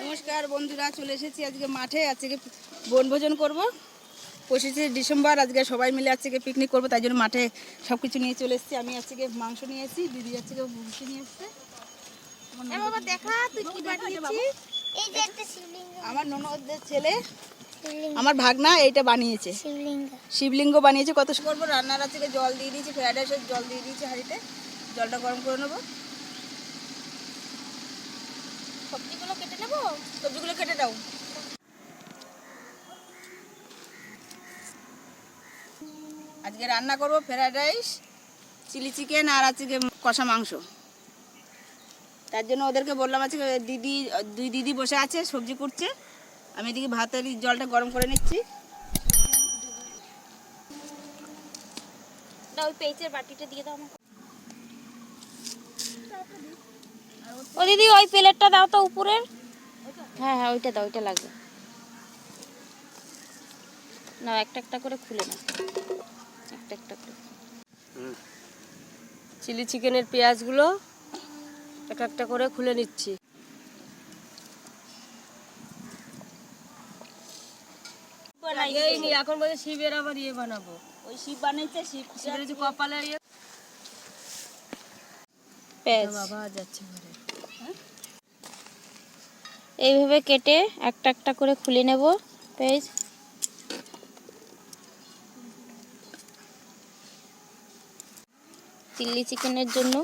নমস্কার বন্ধুরা, চলে এসেছি আজকে মাঠে। আজকে বনভোজন করব। 25শে ডিসেম্বর আজকে সবাই মিলে আজকে পিকনিক করব, তাই জন্য মাঠে সব কিছু নিয়ে চলে এসেছি। আমি আজকে মাংস নিয়ে এসেছি, দিদি আজকে মুরগি নিয়ে এসেছে। আমার ননদের ছেলে, আমার ভাগনা এইটা বানিয়েছে, শিবলিঙ্গ বানিয়েছে। কত করবো রান্নার আজকে জল দিয়ে দিয়েছি, ফ্রাইড রাইসের জল দিয়ে দিয়েছি হাঁড়িতে। জলটা গরম করে নেবো, সবজিগুলো কেটে নেবো। সবজিগুলো কেটে দাও। আজকে রান্না করবো ফ্রাইড রাইস, চিলি চিকেন আর আজকে কষা মাংস। তার জন্য ওদেরকে বললাম, আজকে দুই দিদি বসে আছে সবজি কুটছে, আমি এদিকে ভাতের জলটা গরম করে নিচ্ছি। ওই পেঁচের বাটিটা দিয়ে দাও আমাকে। ও দিদি ওই প্লেটটা দাও তো উপরের। হ্যাঁ হ্যাঁ ওইটা দাও, ওইটা লাগবে না। একটা একটা করে খুলে নাও, একটা একটা করে। চিলি চিকেনের পেঁয়াজগুলো একটা একটা করে খুলে নিচ্ছি। এখন বলছে শিবের আবার ইয়ে বানাবো। ওই শিব বানিয়েছে, শিবের যে কপালে পেঁয়াজ বাবা যাচ্ছে ঘরে। এইভাবে কেটে একটা একটা করে খুলে নেব পেঁয়াজ। চিলি চিকেনের জন্য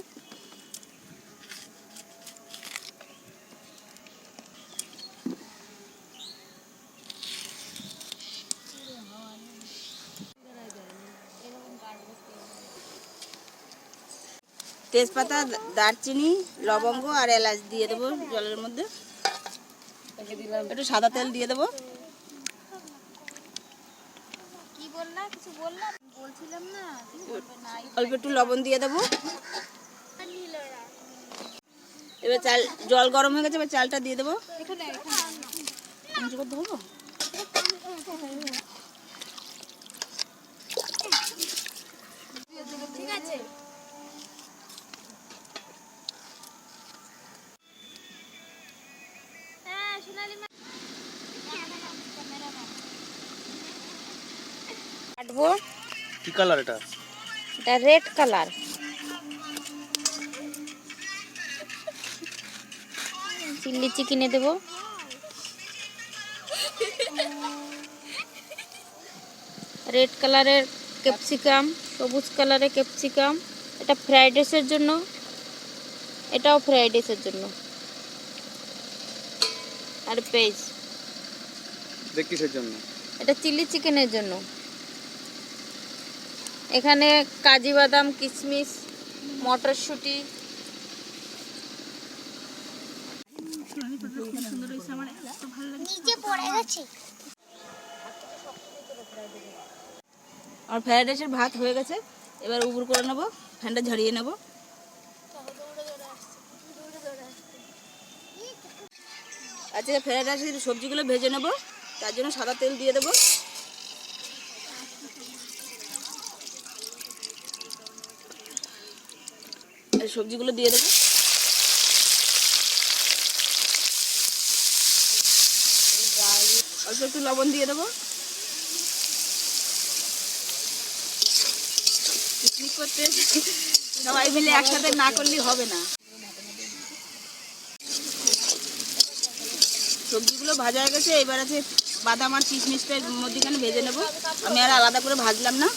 তেজপাতা, দারচিনি, লবঙ্গ আর এলাচ দিয়ে দেবো জলের মধ্যে। একটু সাদা তেল দিয়ে দেবো। অল্প একটু লবণ দিয়ে দেবো। এবার জল গরম হয়ে গেছে, এবার চালটা দিয়ে দেবো। ঠিক আছে। কাটবো। কি কালার এটা? এটা রেড কালার। চিলি চিকেনে দেবো। রেড কালারের ক্যাপসিকাম, সবুজ কালারের ক্যাপসিকাম। এটা ফ্রাইড রাইসের জন্য, এটাও ফ্রাইড রাইসের জন্য। আর পেঁয়াজ কিসের জন্য? এটা চিলি চিকেনের জন্য। এখানে কাজু বাদাম, কিশমিশ, মটরশুঁটি। আমার ফ্রাইড রাইসের ভাত হয়ে গেছে, এবার উবুর করে নেবো, ফ্যানটা ঝরিয়ে নেবো। আজকে ফ্রাইড রাইসের সবজিগুলো ভেজে নেবো, তার জন্য সাদা তেল দিয়ে দেবো। সবজিগুলো দিয়ে দেবো। অল্প একটু লবণ দিয়ে দেবো। পিকনিক করতে সবাই মিলে একসাথে না করলেই হবে না। সবজিগুলো ভাজা হয়ে গেছে, এবার আছে বাদাম আর কিশমিশটা মধ্যখানে ভেজে নেবো। আমি আর আলাদা করে ভাজলাম না।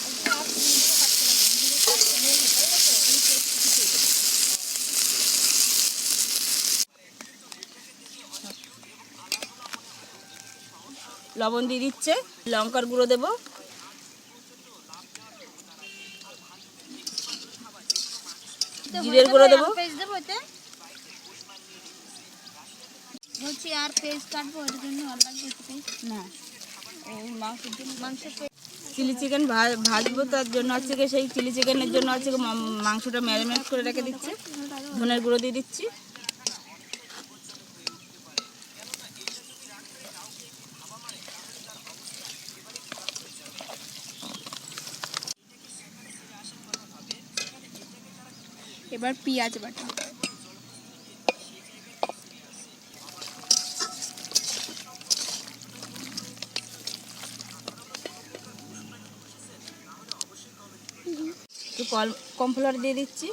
লবণ দিয়ে দিচ্ছে, লঙ্কার গুঁড়ো দেবো, জিরের গুঁড়ো দেবো। আর পেঁয়াজ কাটবো, এর জন্য না, চিলি চিকেন ভাজবো, তার জন্য আজকে সেই চিলি চিকেনের জন্য আজকে মাংসটা ম্যারিনেট করে রেখে দিচ্ছি। ধনের গুঁড়ো দিয়ে দিচ্ছি। এবার পেঁয়াজ বাটা, একটু কর্নফ্লাওয়ার দিয়ে দিচ্ছি।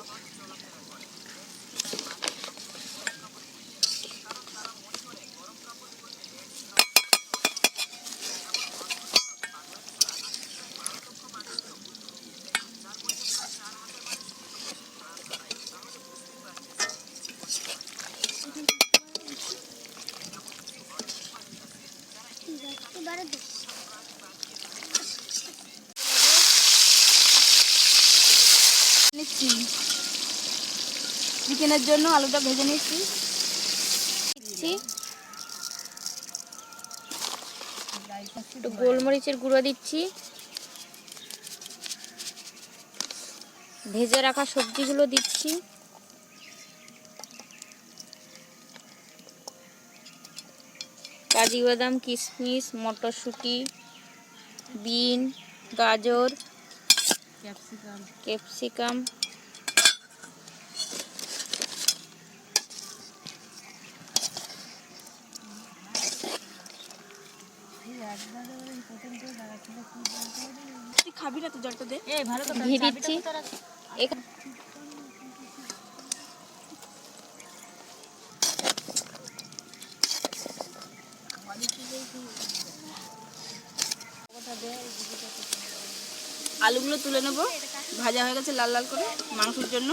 নিচ্ছি চিকেনের জন্য আলুটা ভেজে নিচ্ছি। দিচ্ছি একটু গোলমরিচের গুঁড়ো দিচ্ছি। ভেজে রাখা সবজিগুলো দিচ্ছি। কাজু বাদাম, কিশমিশ, মটরশুঁটি, বিন, গাজর, ক্যাপসিকাম, তুই খাবি না তো জলটা দে। ঘি দিচ্ছি। আলুগুলো তুলে নেবো, ভাজা হয়ে গেছে লাল লাল করে মাংসের জন্য।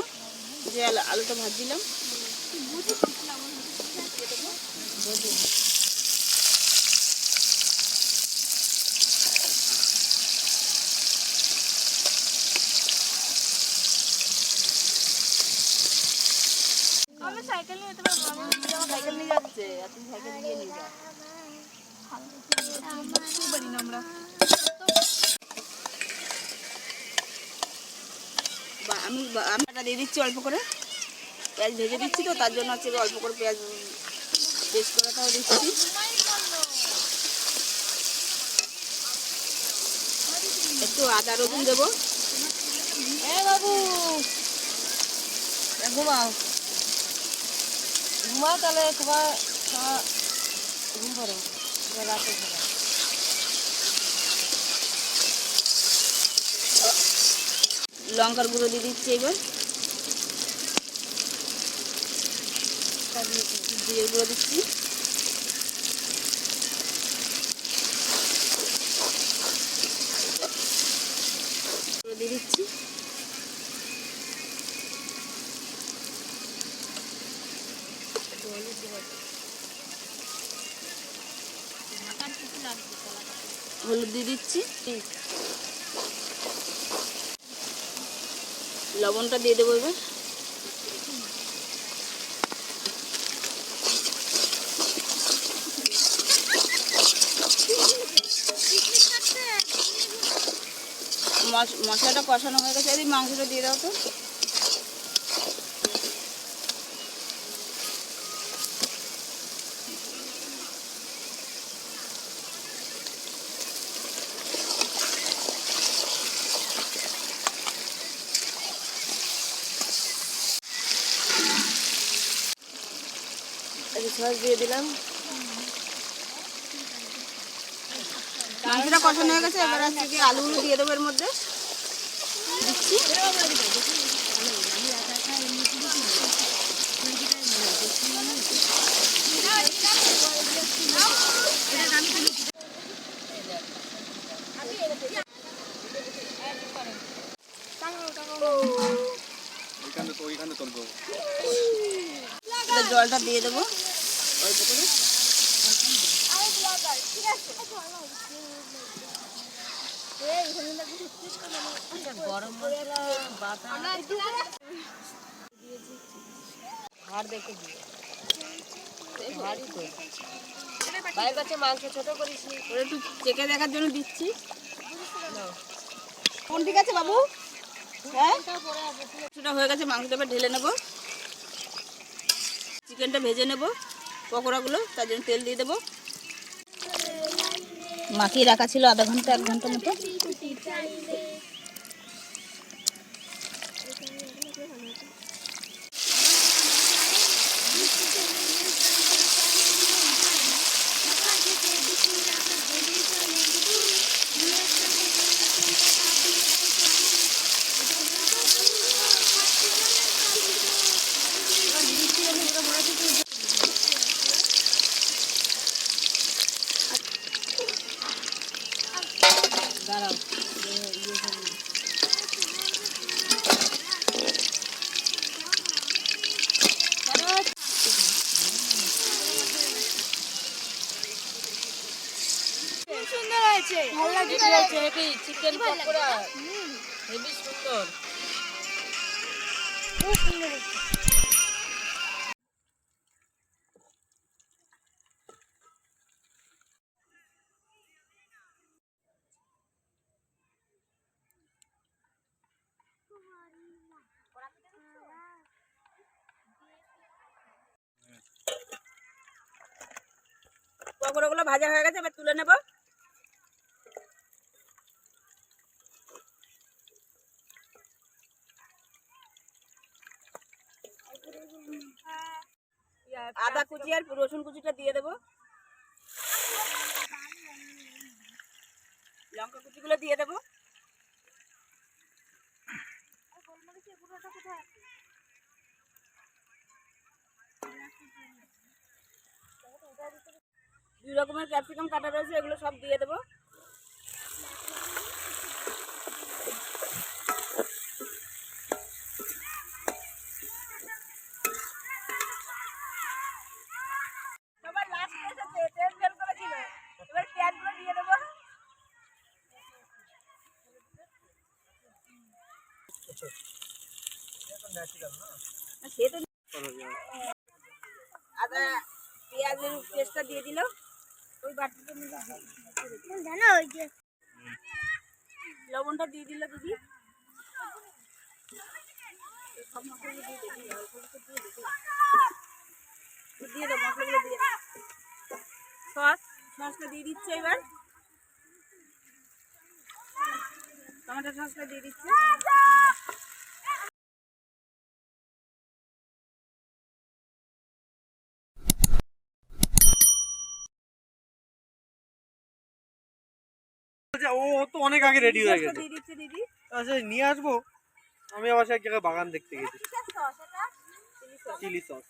যে আলুটা ভাজছিলাম আমি সাইকেল নিয়ে যেতে পারবো। আমি সাইকেল নিয়ে যাচ্ছে আর তুমি সাইকেল নিয়ে নিয়ে যা। পারি না আমরা। আমি এটা দিয়ে দিচ্ছি অল্প করে। পেঁয়াজ ভেজে দিচ্ছি তো তার জন্য হচ্ছে অল্প করে পেঁয়াজ পেস্ট করাটাও দিচ্ছি। একটু আদা রসুন দেবো। বাবু ঘুমাও ঘুমাও তাহলে তোমার ঘুম করো রাতে ঘুমাও। লঙ্কার গুঁড়ো দিয়ে দিচ্ছি এবার। জিরের গুঁড়ো দিচ্ছি। দিয়ে দিচ্ছি। হলুদ দিয়ে দিচ্ছি। লবণটা দিয়ে দেবো এবার। মশলাটা কষানো হয়ে গেছে, এই মাংসটা দিয়ে দাও তো। সস দিয়ে দিলাম। মাংসটা কষানো হয়ে গেছে, এবার হচ্ছে কি আলুগুলো দিয়ে দেবো এর মধ্যে দিচ্ছি। জলটা দিয়ে দেবো অল্প করে। গরম মশলা হাড় দেখে দিয়ে হাড়ই তো বাইরের কাছে মাংস ছোট করিস নি। ওরা একটু চেকে দেখার জন্য দিচ্ছি। কোন ঠিক আছে বাবু? হ্যাঁ সেটা হয়ে গেছে, মাংসটা এবার ঢেলে নেবো। চিকেনটা ভেজে নেব পকোড়াগুলো, তার জন্য তেল দিয়ে দেবো। মাখিয়ে রাখা ছিল আধা ঘন্টা 1 ঘন্টা মতো। হয়েছে? হেভি হয়েছে, হেভি চিকেন পকোড়া, হেভি সুন্দর। পকোড়াগুলো ভাজা হয়ে গেছে, এবার তুলে নেব। আদা কুচি আর রসুন কুচিটা দিয়ে দেবো। লঙ্কা কুচিগুলো দিয়ে দেবো। দুই রকমের ক্যাপসিকাম কাটা রয়েছে, এগুলো সব দিয়ে দেবো। সবার লাস্ট এসেছে, তেল তেল করেছিল। এবার পেঁয়াজগুলো দিয়ে দেবো। সে তো আদা পেঁয়াজের পেস্টটা দিয়ে দিল। ওই বাটিতে জানো, ওই যে লবণটা দিয়ে দিল দিদি। দিয়ে দেবো, মশলাগুলো দিয়ে দেবো। সসটা দিয়ে দিচ্ছে এবার। টমেটো সসটা দিয়ে দিচ্ছে। ও তো অনেক আগে রেডি হয়ে গেছে। দিয়ে দিচ্ছে দিদি। আচ্ছা নিয়ে আসবো। আমি আবার এক জায়গায় বাগান দেখতে গেছি। Chilli sauce.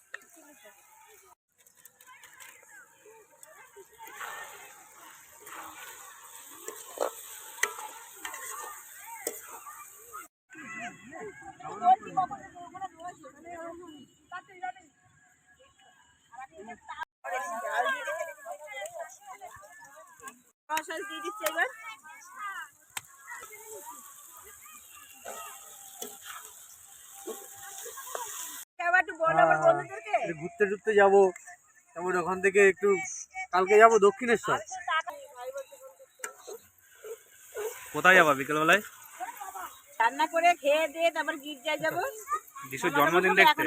সস দিয়ে দিচ্ছে এবার। এবার একটু বলো আমার বন্ধুদেরকে। একটু ঘুরতে টুরতে যাবো, তারপর ওখান থেকে একটু কালকে যাবো দক্ষিণেশ্বর। কোথায় যাবা বিকেলবেলায়? রান্না করে খেয়ে দিয়ে তারপর গির্জায় যাবো। যিশুর জন্মদিন দেখতে।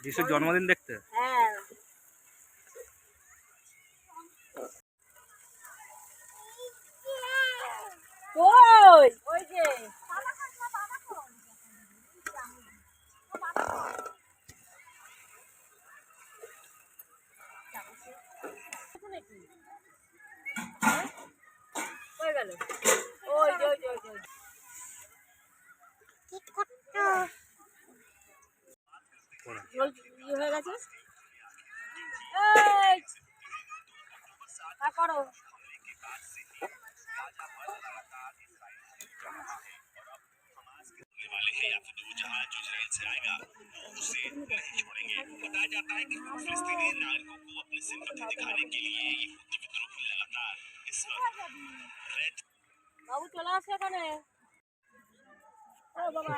যিশুর জন্মদিন দেখতে। হ্যাঁ। ওই ওই যে হয়ে গেল। ওই যে ওই যে ওই যে ঝোল ইয়ে হয়ে গেছে। এই করো। বাবু চলে আসছে এখানে। ও বাবা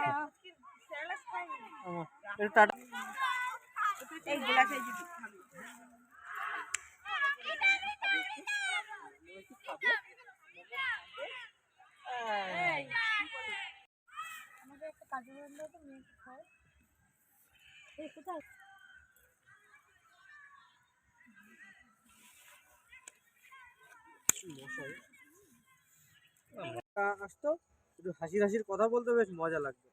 এই গ্লাসে দিদি আমাদের একটা কাজু বান্না তো মেয়ে খায়। এই কোথায় আসতো একটু হাসির হাসির কথা বলতে বেশ মজা লাগতো।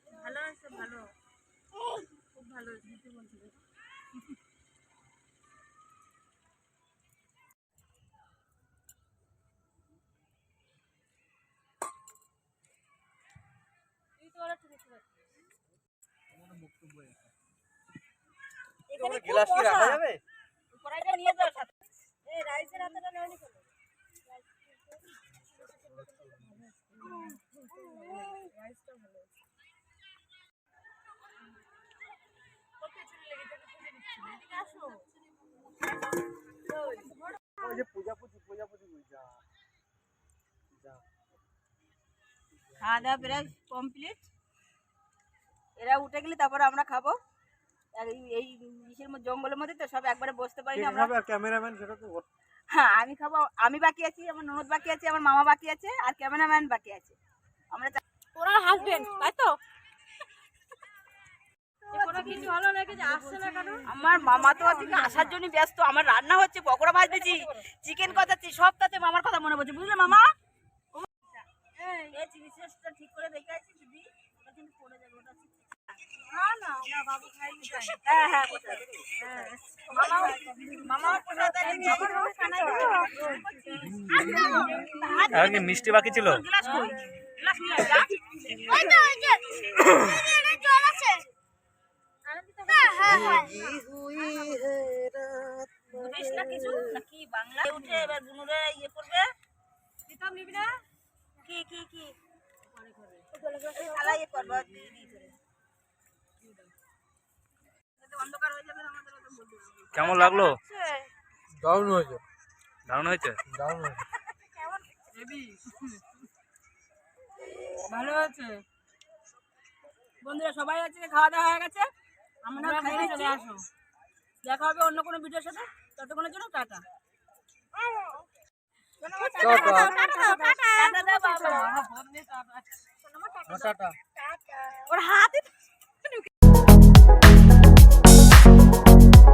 ভালো আছে? ভালো, খুব ভালো বলছিল। গ্লাস কি রাখা যাবে? কড়াইটা নিয়ে যাও সাথে। এই রাইসের হাতটা নেওনি কেন? রাইসটা ভালো আছে। যে প্রজাপতি যা যা খাওয়া দাওয়া প্রায় কমপ্লিট। এরা উঠে গেলে তারপরে আমরা খাবো। আর এই ইসের মধ্যে জঙ্গলের মধ্যে তো সব একবারে বসতে পারি না আমরা। ক্যামেরাম্যান সেটা তো হ্যাঁ আমি খাবো, আমি বাকি আছি, আমার ননদ বাকি আছে, আমার মামা বাকি আছে, আর ক্যামেরাম্যান বাকি আছে। আমরা ওরা হাসবেন তাই তো? আমার মামা তো আজকে আসার জন্য ব্যস্ত, আমার রান্না হচ্ছে, পকোড়া ভাজতেছি, চিকেন কষাচ্ছি, সব তাতে মামার কথা মনে পড়ছে, বুঝলে মামা? ঠিক করে দেখে আছি দিদি, ওটা কিন্তু পড়ে যাবে, ওটা হ্যাঁ হ্যাঁ আর কি মিষ্টি বাকি ছিল? বুঝিস না কিছু নাকি বাংলা উঠে এবার বুনুরে ইয়ে করবে, নিবি না কি কি কি ইয়ে করবো, অন্ধকার হয়ে যাবে আমাদের। কেমন লাগলো? দারুণ হয়েছে দারুণ হয়েছে। ভালো আছে বন্ধুরা, সবাই আছে, খাওয়া দাওয়া হয়ে গেছে, আমরা খাইয়ে চলে আসো। দেখা হবে অন্য কোনো ভিডিওর সাথে, ততক্ষণের জন্য টাটা। টাটা ওর হাতে